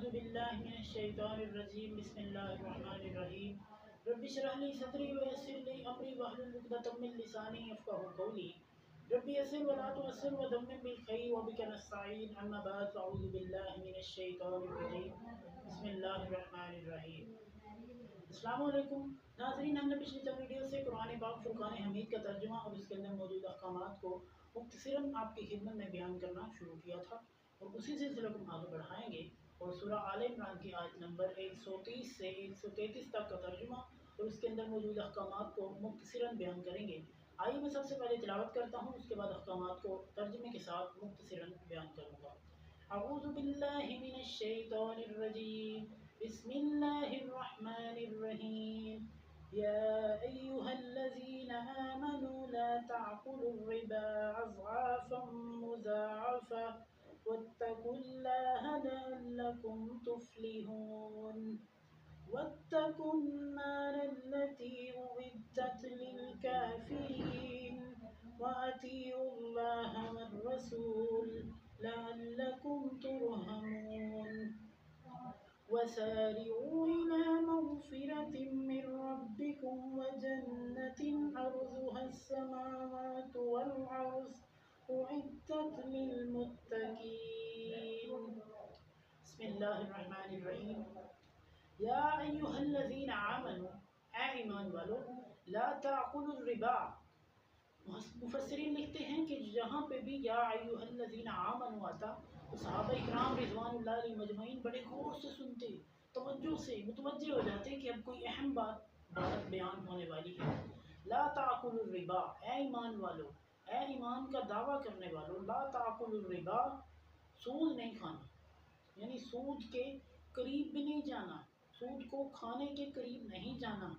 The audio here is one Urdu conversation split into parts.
أعوذ بالله من الشيطان الرجيم بسم الله الرحمن الرحيم رب اشرح لي صدري ويسر لي أمري واحلل عقدة من لساني يفقهوا قولي رب يسر ولا تعسر وتمم بالخير وبك نستعين أما بعد فأعوذ بالله من الشيطان الرجيم بسم الله الرحمن الرحيم السلام علیکم ناظرین، ہم نے پچھلی چند ویڈیو سے قرآن پاک فرقان حمید کا ترجمہ اور اس کے اندر موجود احکامات کو مختصراً آپ کی خدمت میں بیان کرنا شروع کیا تھا اور اسی سلسلے کو آگے بڑھائیں گے اور سورہ آل عمران کی آیت نمبر 130 سے 133 تک کا ترجمہ اور اس کے اندر موجود احکامات کو مختصراً بیان کریں گے۔ آئیے میں سب سے پہلے تلاوت کرتا ہوں، اس کے بعد احکامات کو ترجمے کے ساتھ مختصراً بیان کروں گا۔ اعوذ باللہ من الشیطان الرجیم بسم اللہ الرحمن الرحیم یا ایہا الذین آمنوا لا تعقلوا الربا اضعافا مضاعفا واتقوا اللہ لعلکم تفلحون واتقوا النار التي أعدت للكافرين وأطيعوا الله والرسول لعلكم ترحمون وسارعوا إلى مغفرة من ربكم وجنة عرضها السماوات والأرض أعدت للمتقين بسم اللہ الرحمن الرحیم یا ایہا الذین آمنوا اے ایمان والو لا تعقلوا الربا، مفسرین لکھتے ہیں کہ جہاں پہ بھی یا ایہا الذین آمنوا آتا تو صحابہ اکرام رضوان اللہ علیہ مجمعین بڑے غور سے سنتے، توجہ سے متوجہ ہو جاتے کہ اب کوئی اہم بات بیان ہونے والی ہے۔ لا تعقلوا الربا، اے ایمان والو، اے ایمان کا دعویٰ کرنے والو، لا تعقلوا الربا، سود نہیں کھانا، یعنی سود کے قریب بھی نہیں جانا، سود کو کھانے کے قریب نہیں جانا۔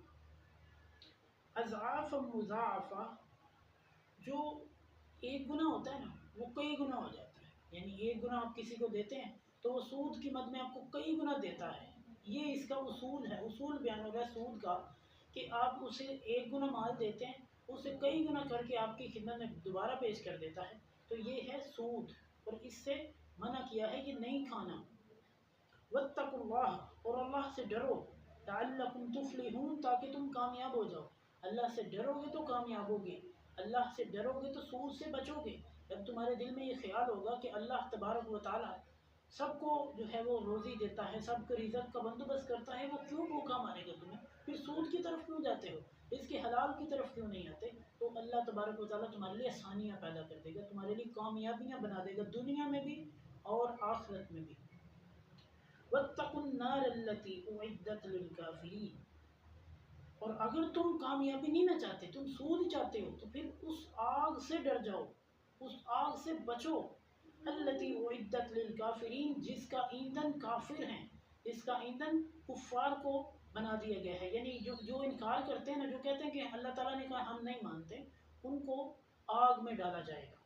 اضعاف مضاعفہ، جو ایک گناہ ہوتا ہے نا وہ کئی گنا ہو جاتا ہے، یعنی ایک گناہ آپ کسی کو دیتے ہیں تو وہ سود کی مد میں آپ کو کئی گنا دیتا ہے۔ یہ اس کا اصول ہے، اصول بیان ہو رہا ہے سود کا کہ آپ اسے ایک گنا مال دیتے ہیں، اسے کئی گنا کر کے آپ کی خدمت میں دوبارہ پیش کر دیتا ہے، تو یہ ہے سود، اور اس سے منع کیا ہے کہ نہیں کھانا۔ واتقوا اللہ، اور اللہ سے ڈرو، لعلکم تفلحون، تاکہ تم کامیاب ہو جاؤ۔ اللہ سے ڈرو گے تو کامیاب ہوگے، اللہ سے ڈرو گے تو سود سے بچو گے۔ جب تمہارے دل میں یہ خیال ہوگا کہ اللہ تبارک و تعالیٰ سب کو جو ہے وہ روزی دیتا ہے، سب کو رزق کا بندوبست کرتا ہے، وہ کیوں بھوکا مارے گا تمہیں؟ پھر سود کی طرف کیوں جاتے ہو؟ اس کے حلال کی طرف کیوں نہیں آتے؟ تو اللہ تبارک و تعالیٰ تمہارے لیے آسانیاں پیدا کر دے گا، تمہارے لیے کامیابیاں بنا دے گا، دنیا میں بھی اور آخرت میں بھی۔ واتقوا النار التي أعدت للكافرين، اور اگر تم کامیابی نہیں نہ چاہتے، تم سود چاہتے ہو، تو پھر اس آگ سے ڈر جاؤ، اس آگ سے بچو۔ التي أعدت للكافرين، جس کا ایندھن کافر ہیں، جس کا ایندھن کفار کو بنا دیا گیا ہے، یعنی جو انکار کرتے ہیں نا، جو کہتے ہیں کہ اللہ تعالیٰ نے کہا ہم نہیں مانتے، ان کو آگ میں ڈالا جائے گا۔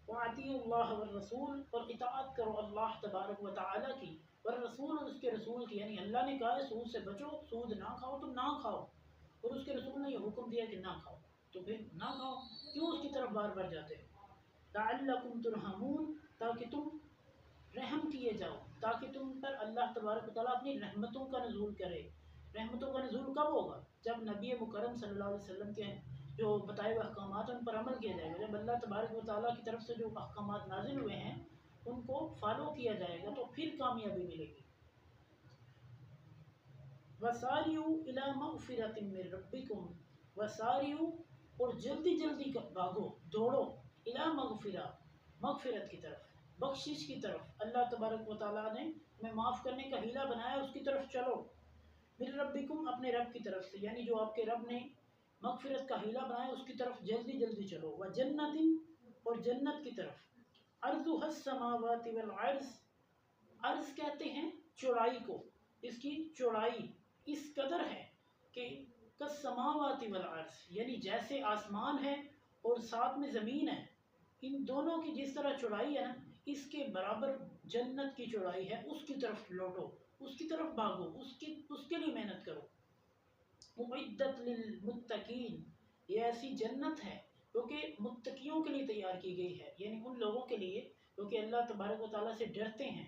وَأَطِيعُوا اللَّهَ وَالرَّسُولَ، اور اطاعت کرو اللہ تبارک و تعالیٰ کی، والرسول، اور اس کے رسول کی، یعنی اللہ نے کہا ہے سود سے بچو، سود نہ کھاؤ تو نہ کھاؤ، اور اس کے رسول نے یہ حکم دیا کہ نہ کھاؤ، تو پھر نہ کھاؤ، کیوں اس کی طرف بار بار جاتے ہو؟ لعلکم ترحمون، تاکہ تم رحم کیے جاؤ، تاکہ تم پر اللہ تبارک و تعالیٰ اپنی رحمتوں کا نزول کرے۔ رحمتوں کا نزول کب ہوگا؟ جب نبی مکرم صلی اللہ علیہ وسلم کے جو بتائے ہوئے احکامات ان پر عمل کیا جائے گا، جب اللہ تبارک و تعالیٰ کی طرف سے جو احکامات نازل ہوئے ہیں ان کو فالو کیا جائے گا، تو پھر کامیابی ملے گی۔ وَسَارِعُوا إِلَىٰ مَغْفِرَةٍ مِّن رَبِّكُمْ، وَسَارِعُوا، اور جلدی جلدی بھاگو، دوڑو، إِلَىٰ مَغْفِرَةٍ، مغفرت کی طرف، بخشش کی طرف، اللہ تبارک و تعالیٰ نے ہمیں معاف کرنے کا ہیلہ بنایا، اس کی طرف چلو۔ مِن رَبِّكُمْ، اپنے رب کی طرف سے، یعنی جو آپ کے رب نے مغفرت کا ہیلہ بنایا اس کی طرف جلدی جلدی چلو۔ وَجَنَّةٍ، اور جنت کی طرف، عرضها السماوات والارض، عرض کہتے ہیں چوڑائی کو، اس کی چوڑائی اس قدر ہے کہ کالسماوات والارض، یعنی جیسے آسمان ہے اور ساتھ میں زمین ہے، ان دونوں کی جس طرح چوڑائی ہے نا، اس کے برابر جنت کی چوڑائی ہے، اس کی طرف لوٹو، اس کی طرف بھاگو، اس کے لیے محنت کرو۔ اعدت للمتقین، یہ ایسی جنت ہے جو کہ متقیوں کے لیے تیار کی گئی ہے، یعنی ان لوگوں کے لیے جو کہ اللہ تبارک و تعالیٰ سے ڈرتے ہیں،